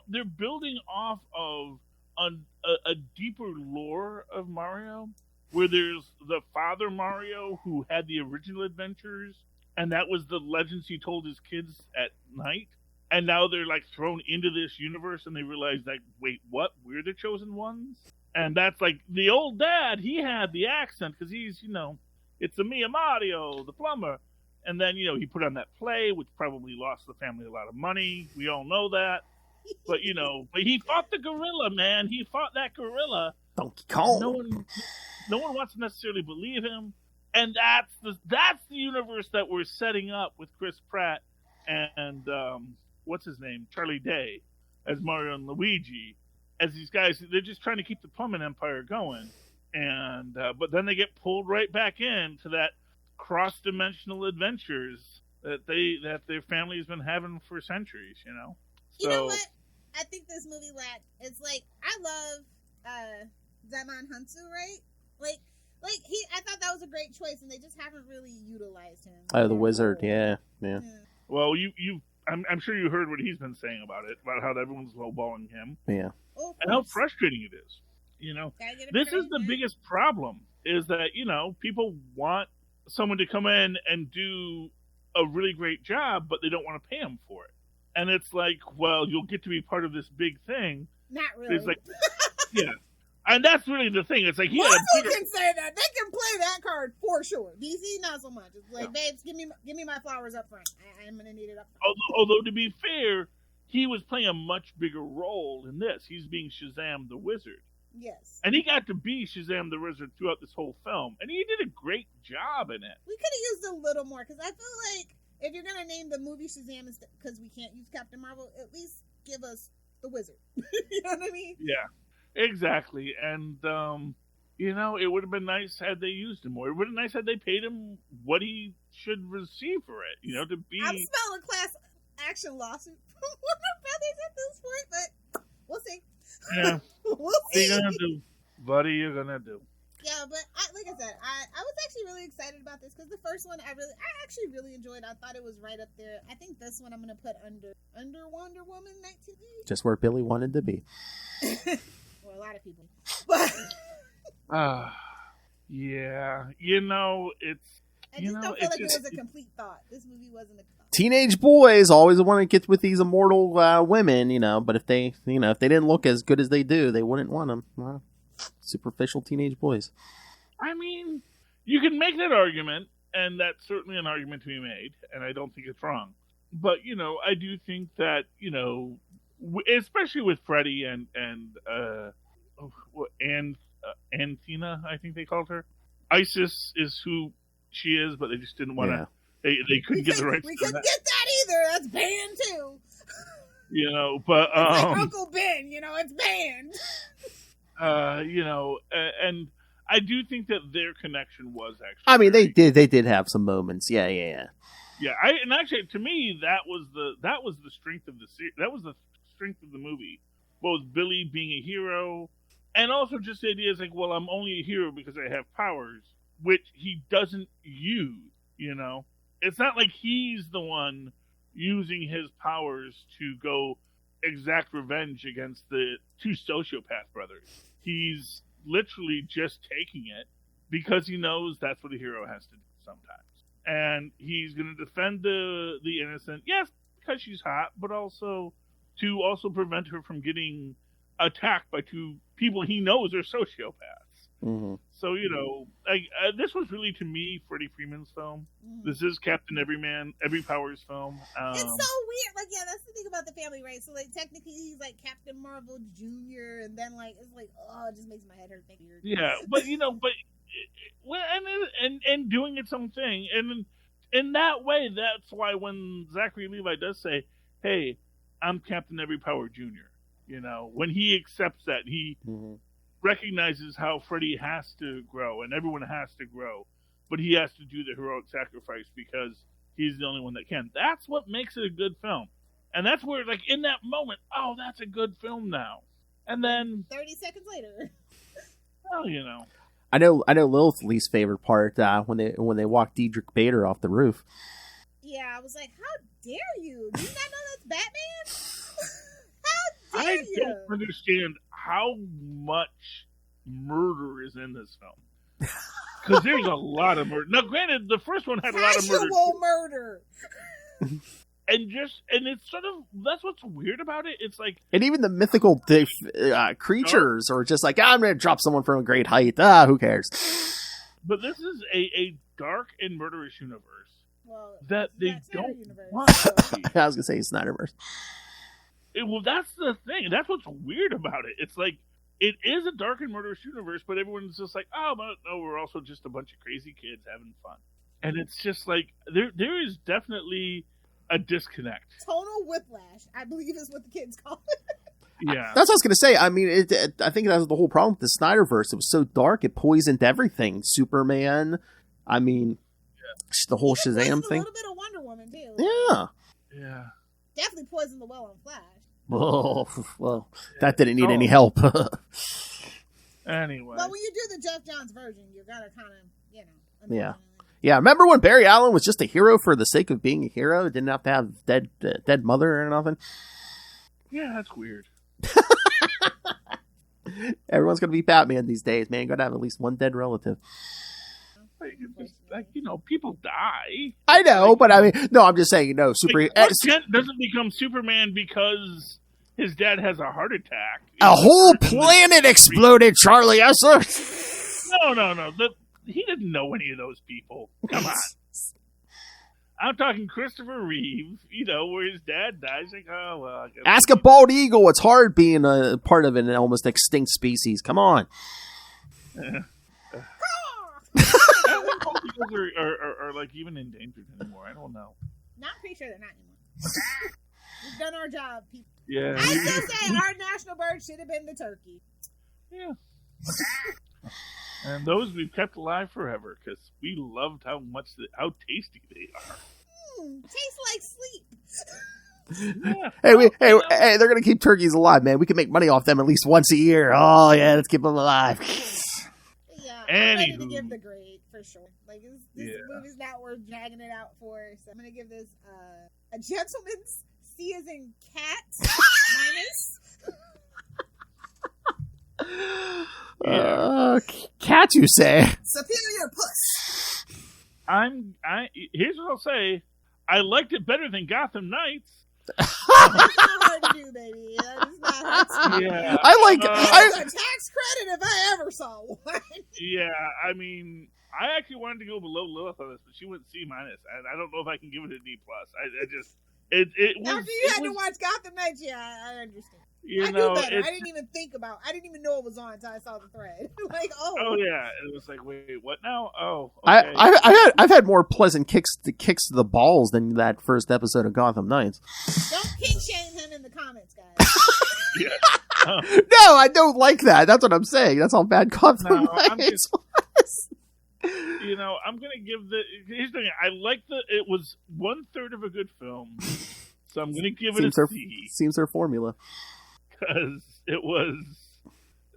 they're building off of a deeper lore of Mario, where there's the father Mario who had the original adventures, and that was the legends he told his kids at night. And now they're like thrown into this universe, and they realize that wait, what? We're the chosen ones. And that's like the old dad, he had the accent because he's, you know, it's a me, Mario, the plumber. And then, you know, he put on that play, which probably lost the family a lot of money. We all know that. But, you know, but he fought the gorilla, man. He fought that gorilla. Donkey Kong. No one wants to necessarily believe him. And that's the universe that we're setting up with Chris Pratt and what's his name? Charlie Day as Mario and Luigi. As these guys, they're just trying to keep the plumbing empire going, and but then they get pulled right back into that cross-dimensional adventures that their family has been having for centuries. You know. You know what? I think this movie lacked. It's like I love Daimon Hansu, right? Like I thought that was a great choice, and they just haven't really utilized him. Oh, the wizard, yeah. Well, I'm sure you heard what he's been saying about it, about how everyone's lowballing him. Yeah. And how frustrating it is. You know, this is the biggest problem, is that, you know, people want someone to come in and do a really great job, but they don't want to pay them for it. And it's like, well, you'll get to be part of this big thing. Not really. It's like, yeah. And that's really the thing. It's like, Marvel can say that. They can play that card for sure. DC, not so much. It's like, babes, give me my flowers up front. I'm going to need it up front. Although, to be fair, he was playing a much bigger role in this. He's being Shazam the Wizard. Yes. And he got to be Shazam the Wizard throughout this whole film. And he did a great job in it. We could have used a little more, because I feel like if you're going to name the movie Shazam, because we can't use Captain Marvel, at least give us the Wizard. You know what I mean? Yeah. Exactly, and you know, it would have been nice had they used him more. It would have been nice had they paid him what he should receive for it. You know, to be. I'm smelling class action lawsuit from Warner Brothers at this point, but we'll see. Yeah, we'll see. What are you gonna do? Yeah, but like I said, I was actually really excited about this because the first one I actually really enjoyed. I thought it was right up there. I think this one I'm gonna put under Wonder Woman 1980. Just where Billy wanted to be. A lot of people, but yeah, you know, it's. I just don't feel like it was a complete thought. This movie wasn't a thought. Teenage boys always want to get with these immortal women, you know. But if they didn't look as good as they do, they wouldn't want them. Well, superficial teenage boys. I mean, you can make that argument, and that's certainly an argument to be made, and I don't think it's wrong. But you know, I do think that, you know, especially with Freddie and Anthena, I think they called her. Isis is who she is, but they just didn't want to. Yeah. They couldn't get the rights. We couldn't get that either. That's banned too. You know, but like Uncle Ben, you know, it's banned. You know, and I do think that their connection was actually. I mean, they did have some moments. Yeah. Yeah, and actually, to me, that was the strength of the series. That was the strength of the movie. Both Billy being a hero, and also just the idea is like, well, I'm only a hero because I have powers, which he doesn't use. You know, it's not like he's the one using his powers to go exact revenge against the two sociopath brothers. He's literally just taking it because he knows that's what a hero has to do sometimes. And he's going to defend the innocent, yes, because she's hot, but also to prevent her from getting attacked by two people he knows are sociopaths. Mm-hmm. So, you know, this was really, to me, Freddie Freeman's film. Mm-hmm. This is Captain Every Powers film. It's so weird. Like, yeah, that's the thing about the family, right? So, like, technically, he's like Captain Marvel Jr., and then, like, it's like, oh, it just makes my head hurt. Yeah, but, you know, but and doing its own thing, and in that way, that's why when Zachary Levi does say, "Hey, I'm Captain Every Power Jr." When he accepts that, he recognizes how Freddy has to grow and everyone has to grow, but he has to do the heroic sacrifice because he's the only one that can. That's what makes it a good film. And that's where, like, in that moment, oh, that's a good film now. And then 30 seconds later. Well, I know Lilith's least favorite part when they walk Diedrich Bader off the roof. Yeah, I was like, how dare you? Do you not know that's Batman? How dare you? I don't understand how much murder is in this film. Because there's a lot of murder. Now, granted, the first one had a lot of murder. Actual murder. And it's sort of, that's what's weird about it. It's like, and even the mythical creatures are just like, I'm going to drop someone from a great height. Who cares? But this is a dark and murderous universe that they don't universe. want to be. I was going to say Snyderverse. Well, that's the thing. That's what's weird about it. It's like, it is a dark and murderous universe, but everyone's just like, oh, but no, we're also just a bunch of crazy kids having fun. And it's just like, there is definitely a disconnect. Tonal whiplash, I believe is what the kids call it. Yeah. That's what I was going to say. I mean, I think that was the whole problem with the Snyderverse. It was so dark, it poisoned everything. Superman, I mean, the whole Shazam thing. A little bit of Wonder Woman, too. Yeah. Yeah. Definitely poisoned the well on Flash. Oh, well, that didn't need any help. Anyway. But when you do the Jeff Johns version, you gotta kind of, Yeah. Yeah, remember when Barry Allen was just a hero for the sake of being a hero? Didn't have to have dead mother or nothing? Yeah, that's weird. Everyone's going to be Batman these days, man. Got to have at least one dead relative. Like, people die. I know, but I mean, no, I'm just saying, Clark Kent doesn't become Superman because his dad has a heart attack. A whole planet exploded, Charlie. No. He didn't know any of those people. Come on. I'm talking Christopher Reeve, where his dad dies. Like, oh, well. I guess Ask a bald eagle. It's hard being a part of an almost extinct species. Come on. I don't think bald eagles are like even endangered anymore. I don't know. I'm pretty sure they're not anymore. We've done our job, people. Yeah. I still say our national bird should have been the turkey. Yeah. And those we've kept alive forever because we loved how tasty they are. Tastes like sleep. Yeah. Hey, they're gonna keep turkeys alive, man. We can make money off them at least once a year. Oh yeah, let's keep them alive. Yeah, I'm ready to give the grade for sure. Like this movie's not worth dragging it out for, so I'm gonna give this a gentleman's C as in cat minus. Cat, you say? Superior puss. Here's what I'll say. I liked it better than Gotham Knights. That's not hard to do, baby. That is not hard to do. Yeah. I a tax credit if I ever saw one. Yeah, I mean, I actually wanted to go below Lilith on this, but she went C minus, and I don't know if I can give it a D plus. After you had to watch Gotham Knights, yeah, I understand. I knew better. I didn't even know it was on until I saw the thread. Like, oh yeah, it was like, wait, what now? Oh, okay. I've had more pleasant kicks to the balls than that first episode of Gotham Knights. Don't kink shame him in the comments, guys. Yeah. No, I don't like that. That's what I'm saying. That's all bad Gotham Knights was. I'm gonna give here's the thing. I like it was 1/3 of a good film, so I'm gonna give it a C. Seems their formula. Because it was,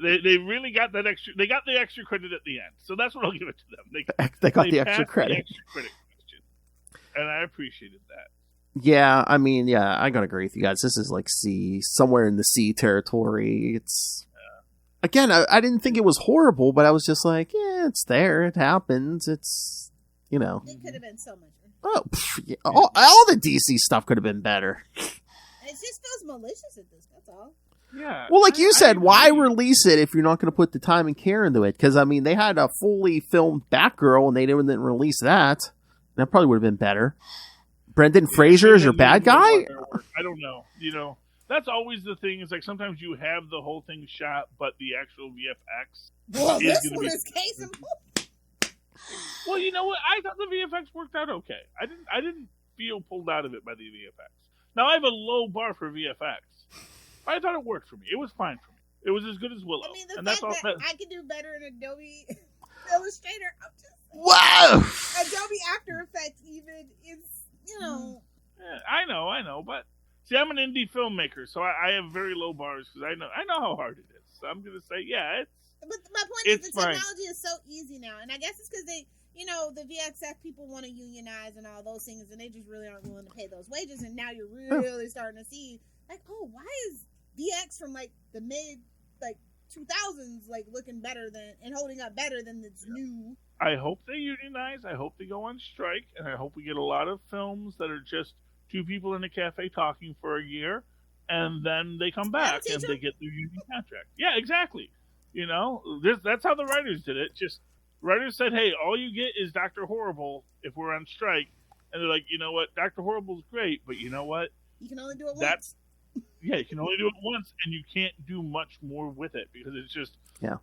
they really got that extra. They got the extra credit at the end, so that's what I'll give it to them. They got the extra credit. The extra credit question, and I appreciated that. Yeah, I mean, I gotta agree with you guys. This is like C, somewhere in the C territory. It's again, I didn't think it was horrible, but I was just like, yeah, it's there, it happens. It's It could have been so much. All the DC stuff could have been better. It just feels malicious at this. That's all. Yeah. Well, like you said, why release it if you're not going to put the time and care into it? Because, I mean, they had a fully filmed Batgirl and they didn't release that. That probably would have been better. Brendan Fraser is your bad guy? I don't know. That's always the thing. Is like sometimes you have the whole thing shot, but the actual VFX. Well, this one is case in point. Well, you know what? I thought the VFX worked out okay. I didn't feel pulled out of it by the VFX. Now I have a low bar for VFX. I thought it worked for me. It was fine for me. It was as good as Willow. I mean, the and fact that's all. that I can do better in Adobe Illustrator. I'm just Wow! Adobe After Effects even is, Yeah, I know, but see, I'm an indie filmmaker, so I have very low bars because I know how hard it is. So I'm gonna say, yeah, it's. But my point is, the fine. technology is so easy now, and I guess it's because they, the VXF people want to unionize and all those things, and they just really aren't willing to pay those wages. And now you're really starting to see, like, oh, why is VX from like the mid 2000s like looking better than and holding up better than this new. I hope they unionize. I hope they go on strike, and I hope we get a lot of films that are just two people in a cafe talking for a year, and then they come back and they get their union contract. Yeah, exactly. That's how the writers did it. Just writers said, "Hey, all you get is Dr. Horrible if we're on strike," and they're like, "You know what? Dr. Horrible's great, but you know what? You can only do it once." Yeah, you can only do it once, and you can't do much more with it because it's just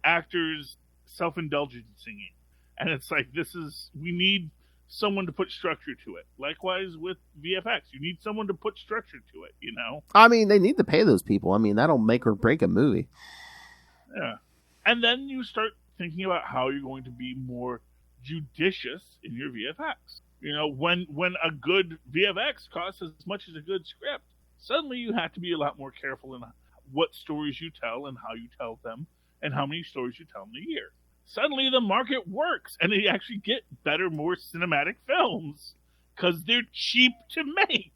actors self-indulgent singing. And it's like, we need someone to put structure to it. Likewise with VFX. You need someone to put structure to it, I mean, they need to pay those people. I mean, that'll make or break a movie. Yeah. And then you start thinking about how you're going to be more judicious in your VFX. When a good VFX costs as much as a good script, suddenly you have to be a lot more careful in what stories you tell and how you tell them and how many stories you tell in a year. Suddenly the market works and they actually get better, more cinematic films because they're cheap to make.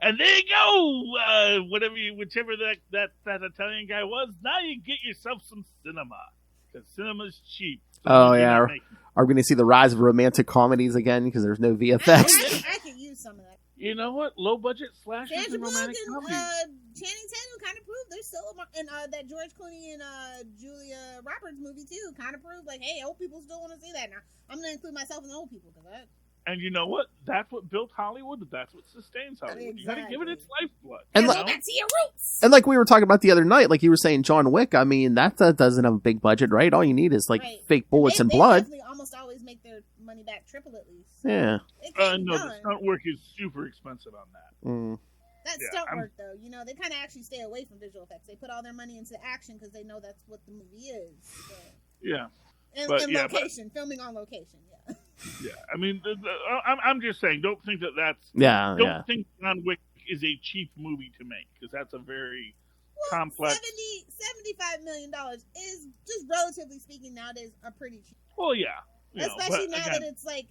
And there you go, whichever that Italian guy was, now you get yourself some cinema because cinema's cheap. Oh, yeah. Are we going to see the rise of romantic comedies again because there's no VFX? I could use some of that. You know what? Low budget slashers Sandra and romantic Bullock comedies. and Channing Tatum kind of proved there's still and that George Clooney and Julia Roberts movie too kind of proved like, hey, old people still want to see that. Now I'm going to include myself in the old people because And you know what? That's what built Hollywood. That's what sustains Hollywood. Exactly. You got to give it its lifeblood. And go back to your roots. And like we were talking about the other night, like you were saying, John Wick. I mean, that doesn't have a big budget, right? All you need is fake bullets and blood. They almost always make their money back triple at least. Yeah. No, the stunt work is super expensive on that. That stunt work, though, they kind of actually stay away from visual effects. They put all their money into action because they know that's what the movie is. So. Yeah. And location, filming on location, yeah. Yeah, I mean, I'm just saying, don't think that's... Don't think John Wick is a cheap movie to make, because that's a very complex... $75 million is, just relatively speaking, nowadays, a pretty cheap. Well, yeah. Especially now that it's like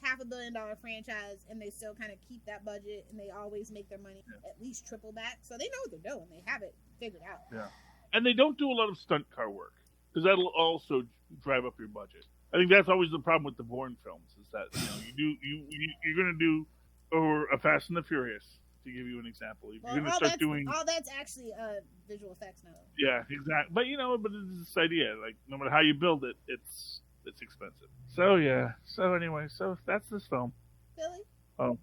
$500 million franchise, and they still kind of keep that budget, and they always make their money at least triple back, so they know what they're doing. They have it figured out. Yeah, and they don't do a lot of stunt car work because that'll also drive up your budget. I think that's always the problem with the Bourne films is that you're going to do or a Fast and the Furious. To give you an example, if you're going to start doing all that's actually visual effects now. Yeah, exactly. But but it's this idea, like no matter how you build it, it's expensive. So yeah. So anyway, so that's this film. Billy? Oh,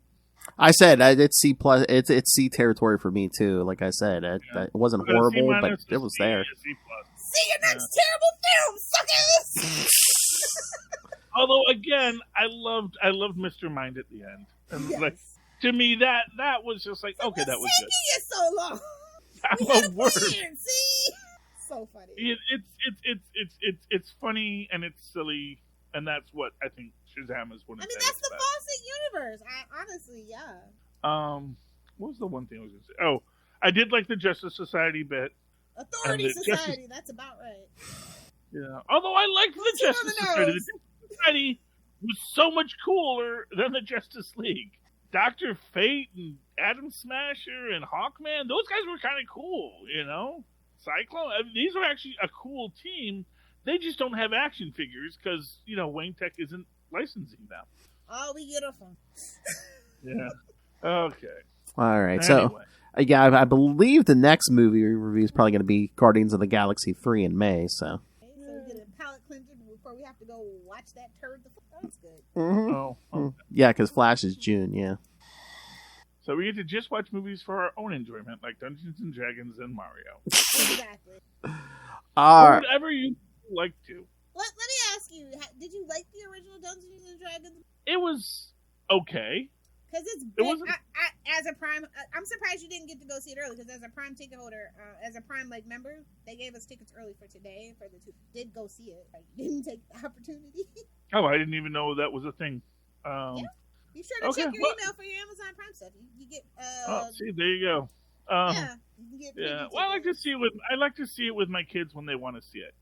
I said it's C+. It's C territory for me too. Like I said, it wasn't horrible, but it was there. See your next terrible film, suckers. Although again, I loved Mr. Mind at the end, and like. To me, that was just like, okay, that was good. It's so long. I'm a word. See, so funny. It's funny and it's silly, and that's what I think Shazam is one of. I mean, that's the Fawcett universe. Honestly, what was the one thing I was going to say? Oh, I did like the Justice Society bit. Authority Society. That's about right. Yeah. Although I liked the Justice Society. The Justice Society was so much cooler than the Justice League. Dr. Fate and Atom Smasher and Hawkman, those guys were kind of cool, Cyclone, these were actually a cool team. They just don't have action figures because, Wayne Tech isn't licensing them. Oh, we beautiful. Yeah. Okay. All right. Anyway. So, I believe the next movie review is probably going to be Guardians of the Galaxy 3 in May, so. Okay, so we get a palate cleanser before we have to go watch that turd. That's good. Mm-hmm. Oh, okay. Yeah, because Flash is June, yeah. So we get to just watch movies for our own enjoyment, like Dungeons and Dragons and Mario. Exactly. Or whatever you like to. Let me ask you, did you like the original Dungeons and Dragons? It was okay. Because it's as a Prime, I'm surprised you didn't get to go see it early. Because as a Prime ticket holder, as a Prime member, they gave us tickets early for today. For the two, did go see it. Like, didn't take the opportunity. Oh, I didn't even know that was a thing. Yeah. Be sure to check your email for your Amazon Prime stuff. You get. See, there you go. Yeah. You get Well, I like to see it with my kids when they want to see it.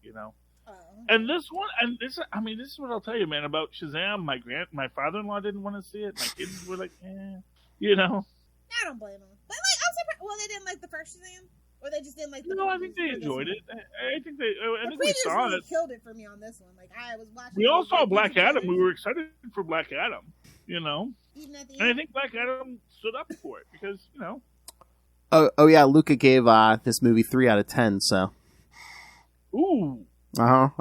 And this one, this is what I'll tell you, man, about Shazam. My father-in-law didn't want to see it. My kids were like, I don't blame them. But I'm surprised. Well, they didn't like the first Shazam, or they just didn't like the. No, I think they enjoyed it. I think we saw it. Killed it for me on this one. Like I was watching. We all saw Black Adam. We were excited for Black Adam. Even at the end. And I think Black Adam stood up for it because Oh yeah, Luca gave this movie 3 out of 10. So. Ooh. Wow.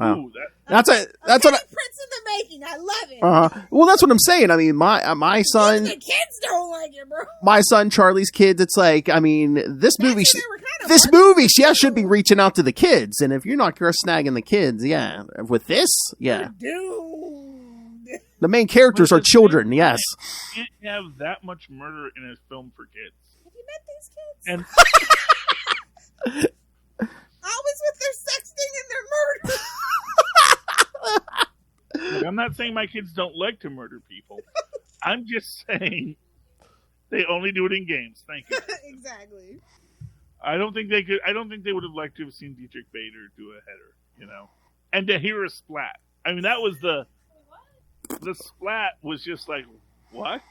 That's what Prince in the making. I love it. Well, that's what I'm saying. I mean, my son. Even the kids don't like it, bro. My son Charlie's kids. It's like, I mean, this movie should be reaching out to the kids. And if you're not snagging the kids, with this, Dude. The main characters are children. Yes. You can't have that much murder in a film for kids. Have you met these kids? And always with their sexting and their murder. Look, I'm not saying my kids don't like to murder people. I'm just saying they only do it in games. Thank you. Exactly. I don't think they would have liked to have seen Dietrich Bader do a header, and to hear a splat. I mean, that was the splat was just like, what?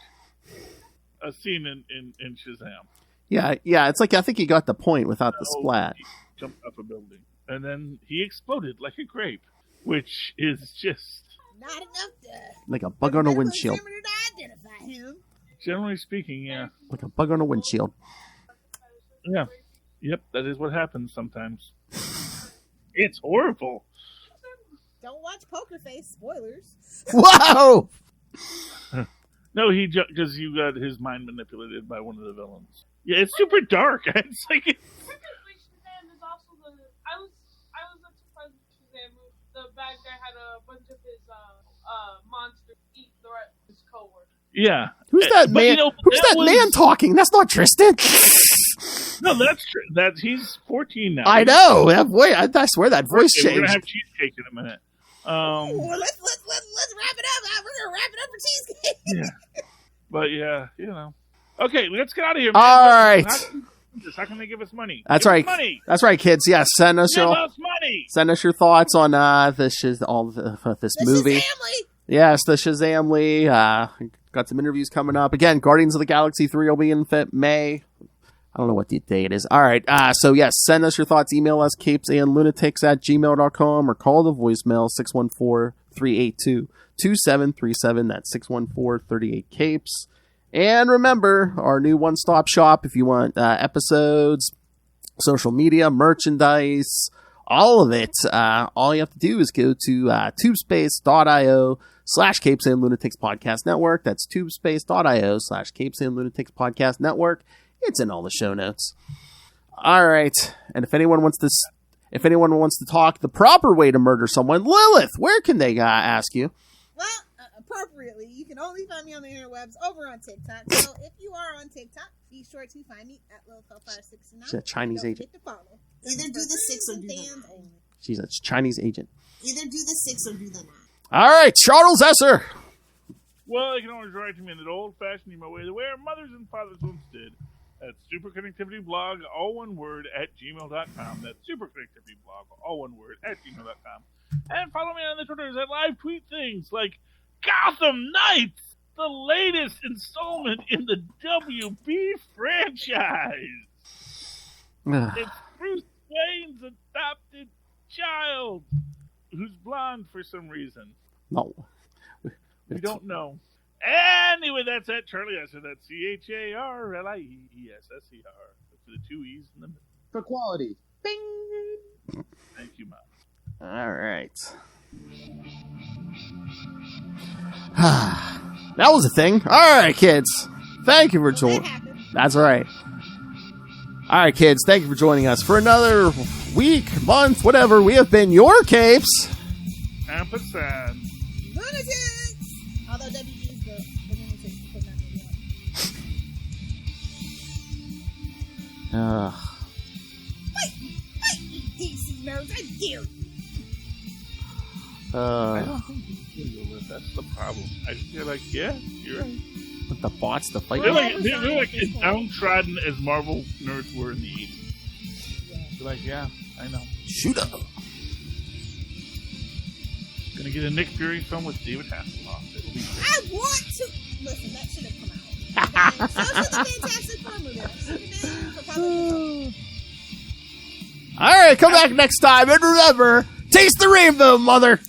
A scene in Shazam. Yeah. It's like, I think he got the point without the splat. He jumped off a building, and then he exploded like a grape, which is just not enough to like a bug on a windshield. Identify him. Generally speaking, yeah, like a bug on a windshield. Yeah, yep, that is what happens sometimes. It's horrible. Don't watch Poker Face. Spoilers. Whoa! No, because you got his mind manipulated by one of the villains. Yeah, it's super dark. It's like Shazam is also I was surprised with Shazam. The bad guy had a bunch of his monsters eat the rest of his coworkers. Yeah. Who's that man? Who's that man talking? That's not Tristan. No, that's true. He's 14 now. I know. I swear that voice changed. We're gonna have cheesecake in a minute. Well, let's wrap it up. We're gonna wrap it up for cheesecake. Yeah. But yeah, Okay, let's get out of here, man. All right. How can they give us money? That's right. Money. That's right, kids. Yes, send us money. Send us your thoughts on this movie. Shazamly. Yes, the Shazamly. Got some interviews coming up. Again, Guardians of the Galaxy 3 will be in May. I don't know what the day it is. All right. So, yes, send us your thoughts. Email us, CapesandLunatics@gmail.com, or call the voicemail, 614-382-2737. That's 614-38-CAPES. And remember, our new one-stop shop, if you want episodes, social media, merchandise, all of it, all you have to do is go to tubespace.io/CapesandLunatics Podcast Network. That's tubespace.io/CapesandLunatics Podcast Network. It's in all the show notes. All right. And if anyone wants to talk the proper way to murder someone, Lilith, where can they ask you? Well, appropriately, you can only find me on the interwebs over on TikTok. So if you are on TikTok, be sure to find me at LilithL569. She's a Chinese agent. Either do the 6 or do the 9. She's a Chinese agent. Either do the 6 or do the 9. All right, Charles Esser. Well, you can always write to me in an old-fashioned email way, the way our mothers and fathers once did. That's superconnectivityblog, all one word, @gmail.com. That's superconnectivityblog, all one word, @gmail.com. And follow me on the Twitters. I live tweet things like Gotham Knights, the latest installment in the WB franchise. It's Bruce Wayne's adopted child who's blonde for some reason. No. We don't know. Anyway, that's at Charlie Esser. That's CharlieEsser. For the 2 E's in the middle. For quality. Bing. Thank you, Mom. All right. That was a thing. All right, kids. Thank you for joining. That's right. All right, kids. Thank you for joining us for another week, month, whatever. We have been your Capes. And Campus and Lunatics! Although WG is the Lunatics, but not maybe Fight, DC nerds, I dare you! I don't think you can deal with that's the problem. I feel like, yeah, you're right. With the bots to fight. They're like as downtrodden as Marvel nerds were in the 80s. They're like, yeah, I know. Shoot up. Gonna get a Nick Fury film with David Hasselhoff. It'll be great. I want to listen. That should have come out. So should the Fantastic Four movie. For public. All right, come back next time and remember, taste the rainbow, mother.